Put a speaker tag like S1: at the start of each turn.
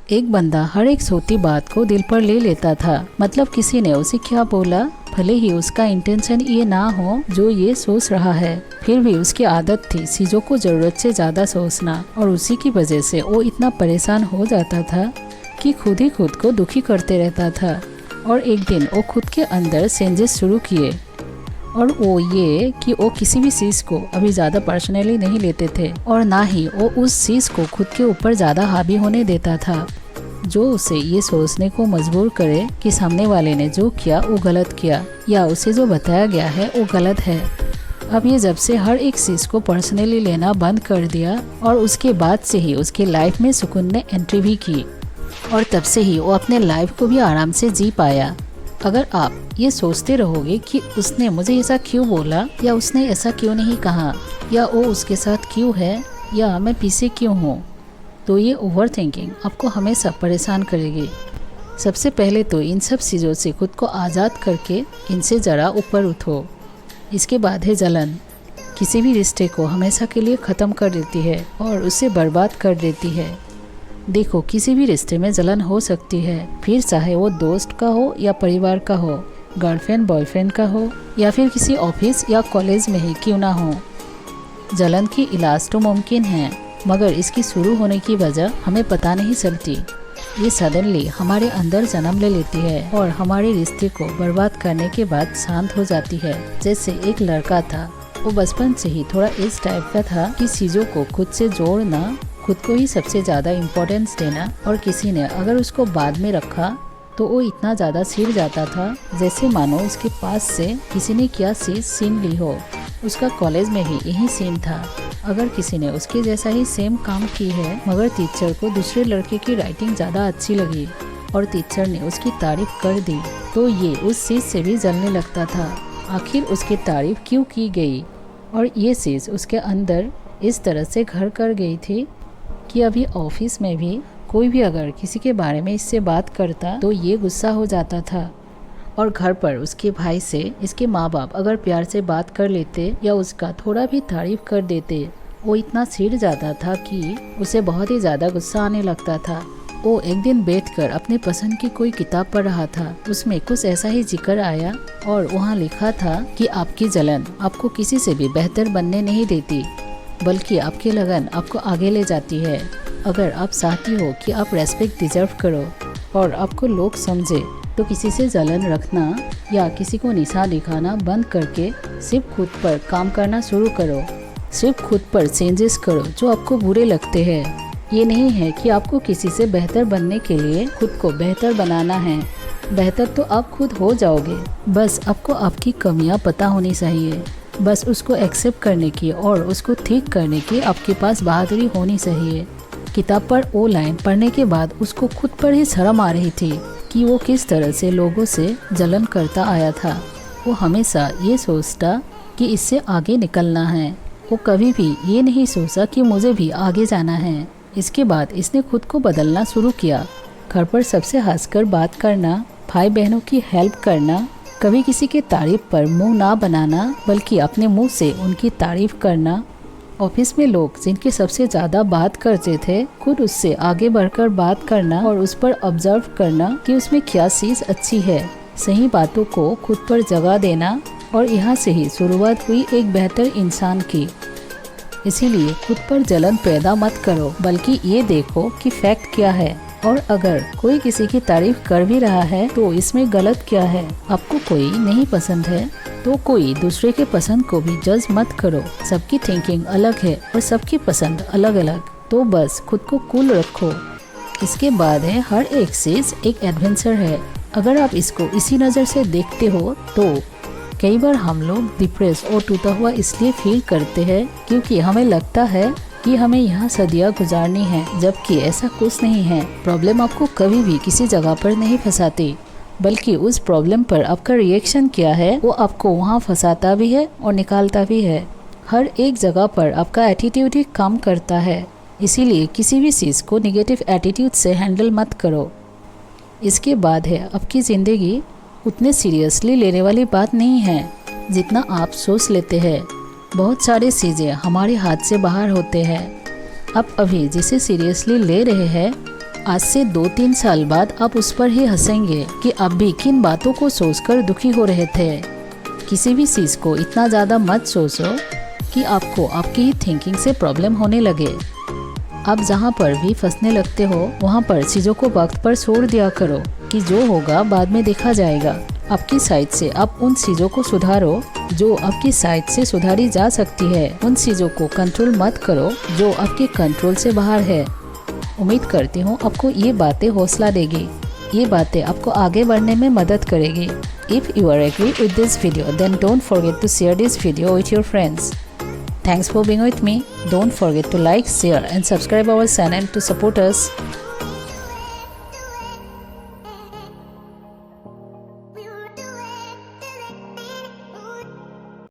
S1: एक बंदा हर एक छोटी बात को दिल पर ले लेता था। मतलब किसी ने उसे क्या बोला, भले ही उसका इंटेंशन ये ना हो जो ये सोच रहा है, फिर भी उसकी आदत थी चीजों को जरूरत से ज्यादा सोचना। और उसी की वजह से वो इतना परेशान हो जाता था कि खुद ही खुद को दुखी करते रहता था। और एक दिन वो खुद के अंदर चेंजेस शुरू किए, और वो ये कि वो किसी भी चीज़ को अभी ज़्यादा पर्सनली नहीं लेते थे, और ना ही वो उस चीज़ को खुद के ऊपर ज़्यादा हावी होने देता था, जो उसे ये सोचने को मजबूर करे कि सामने वाले ने जो किया वो गलत किया, या उसे जो बताया गया है वो गलत है। अब ये जब से हर एक चीज़ को पर्सनली लेना बंद कर दिया, और उसके बाद से ही उसकी लाइफ में सुकून ने एंट्री भी की, और तब से ही वो अपने लाइफ को भी आराम से जी पाया। अगर आप ये सोचते रहोगे कि उसने मुझे ऐसा क्यों बोला, या उसने ऐसा क्यों नहीं कहा, या वो उसके साथ क्यों है, या मैं पीछे क्यों हूँ, तो ये ओवर थिंकिंग आपको हमेशा परेशान करेगी। सबसे पहले तो इन सब चीज़ों से खुद को आज़ाद करके इनसे ज़रा ऊपर उठो। इसके बाद है जलन। किसी भी रिश्ते को हमेशा के लिए ख़त्म कर देती है और उसे बर्बाद कर देती है। देखो, किसी भी रिश्ते में जलन हो सकती है, फिर चाहे वो दोस्त का हो या परिवार का हो, गर्लफ्रेंड बॉयफ्रेंड का हो, या फिर किसी ऑफिस या कॉलेज में ही क्यों ना हो। जलन की इलाज तो मुमकिन है, मगर इसकी शुरू होने की वजह हमें पता नहीं चलती। ये सडनली हमारे अंदर जन्म ले लेती है और हमारे रिश्ते को बर्बाद करने के बाद शांत हो जाती है। जैसे एक लड़का था, वो बचपन से ही थोड़ा इस टाइप का था कि चीज़ों को खुद से जोड़ना, खुद को ही सबसे ज़्यादा इम्पोर्टेंस देना, और किसी ने अगर उसको बाद में रखा तो वो इतना ज़्यादा छिड़ जाता था जैसे मानो उसके पास से किसी ने क्या चीज़ छीन ली हो। उसका कॉलेज में भी यही सीन था। अगर किसी ने उसके जैसा ही सेम काम की है, मगर टीचर को दूसरे लड़के की राइटिंग ज़्यादा अच्छी लगी और टीचर ने उसकी तारीफ कर दी, तो ये उस चीज़ से भी जलने लगता था। आखिर उसकी तारीफ क्यों की गई, और ये चीज़ उसके अंदर इस तरह से घर कर गई थी कि अभी ऑफिस में भी कोई भी अगर किसी के बारे में इससे बात करता तो ये गुस्सा हो जाता था। और घर पर उसके भाई से इसके माँ बाप अगर प्यार से बात कर लेते या उसका थोड़ा भी तारीफ कर देते, वो इतना छिड़ जाता था कि उसे बहुत ही ज़्यादा गुस्सा आने लगता था। वो एक दिन बैठकर अपने पसंद की कोई किताब पढ़ रहा था। उसमें कुछ ऐसा ही जिक्र आया और वहाँ लिखा था कि आपकी जलन आपको किसी से भी बेहतर बनने नहीं देती, बल्कि आपकी लगन आपको आगे ले जाती है। अगर आप चाहती हो कि आप रेस्पेक्ट डिजर्व करो और आपको लोग समझे, तो किसी से जलन रखना या किसी को निशान दिखाना बंद करके सिर्फ खुद पर काम करना शुरू करो। सिर्फ खुद पर चेंजेस करो जो आपको बुरे लगते हैं। ये नहीं है कि आपको किसी से बेहतर बनने के लिए खुद को बेहतर बनाना है। बेहतर तो आप खुद हो जाओगे, बस आपको आपकी कमियां पता होनी चाहिए। बस उसको एक्सेप्ट करने की और उसको ठीक करने की आपके पास बहादुरी होनी चाहिए। किताब पर वो लाइन पढ़ने के बाद उसको खुद पर ही शर्म आ रही थी कि वो किस तरह से लोगों से जलन करता आया था। वो हमेशा ये सोचता कि इससे आगे निकलना है। वो कभी भी ये नहीं सोचा कि मुझे भी आगे जाना है। इसके बाद इसने खुद को बदलना शुरू किया। घर पर सबसे हंसकर बात करना, भाई बहनों की हेल्प करना, कभी किसी के तारीफ पर मुंह ना बनाना बल्कि अपने मुंह से उनकी तारीफ करना। ऑफिस में लोग जिनके सबसे ज़्यादा बात करते थे, खुद उससे आगे बढ़कर बात करना और उस पर ऑब्जर्व करना कि उसमें क्या चीज़ अच्छी है। सही बातों को खुद पर जगह देना, और यहाँ से ही शुरुआत हुई एक बेहतर इंसान की। इसीलिए खुद पर जलन पैदा मत करो, बल्कि ये देखो कि फैक्ट क्या है, और अगर कोई किसी की तारीफ कर भी रहा है तो इसमें गलत क्या है। आपको कोई नहीं पसंद है तो कोई दूसरे के पसंद को भी जज मत करो। सबकी थिंकिंग अलग है और सबकी पसंद अलग अलग, तो बस खुद को कूल रखो। इसके बाद है हर एक चीज एक एडवेंचर है। अगर आप इसको इसी नज़र से देखते हो तो कई बार हम लोग डिप्रेस और टूटा हुआ इसलिए फील करते हैं क्योंकि हमें लगता है कि हमें यहाँ सदियाँ गुजारनी है, जबकि ऐसा कुछ नहीं है। प्रॉब्लम आपको कभी भी किसी जगह पर नहीं फंसाती, बल्कि उस प्रॉब्लम पर आपका रिएक्शन क्या है वो आपको वहाँ फंसाता भी है और निकालता भी है। हर एक जगह पर आपका एटीट्यूड ही काम करता है। इसीलिए किसी भी चीज़ को निगेटिव एटीट्यूड से हैंडल मत करो। इसके बाद है आपकी ज़िंदगी उतने सीरियसली लेने वाली बात नहीं है जितना आप सोच लेते हैं। बहुत सारी चीज़ें हमारे हाथ से बाहर होते हैं। आप अभी जिसे सीरियसली ले रहे हैं आज से 2-3 साल बाद आप उस पर ही हंसेंगे कि आप भी किन बातों को सोचकर दुखी हो रहे थे। किसी भी चीज़ को इतना ज़्यादा मत सोचो कि आपको आपकी थिंकिंग से प्रॉब्लम होने लगे। आप जहाँ पर भी फंसने लगते हो वहाँ पर चीज़ों को वक्त पर छोड़ दिया करो कि जो होगा बाद में देखा जाएगा। आपकी साइड से आप उन चीज़ों को सुधारो जो आपकी साइड से सुधारी जा सकती है। उन चीज़ों को कंट्रोल मत करो जो आपके कंट्रोल से बाहर है। उम्मीद करती हूँ आपको ये बातें हौसला देगी। ये बातें आपको आगे बढ़ने में मदद करेगी। If you are agree with this video, then don't forget to share this video with your friends. Thanks for being with me. Don't forget to like, share and subscribe our channel to support us.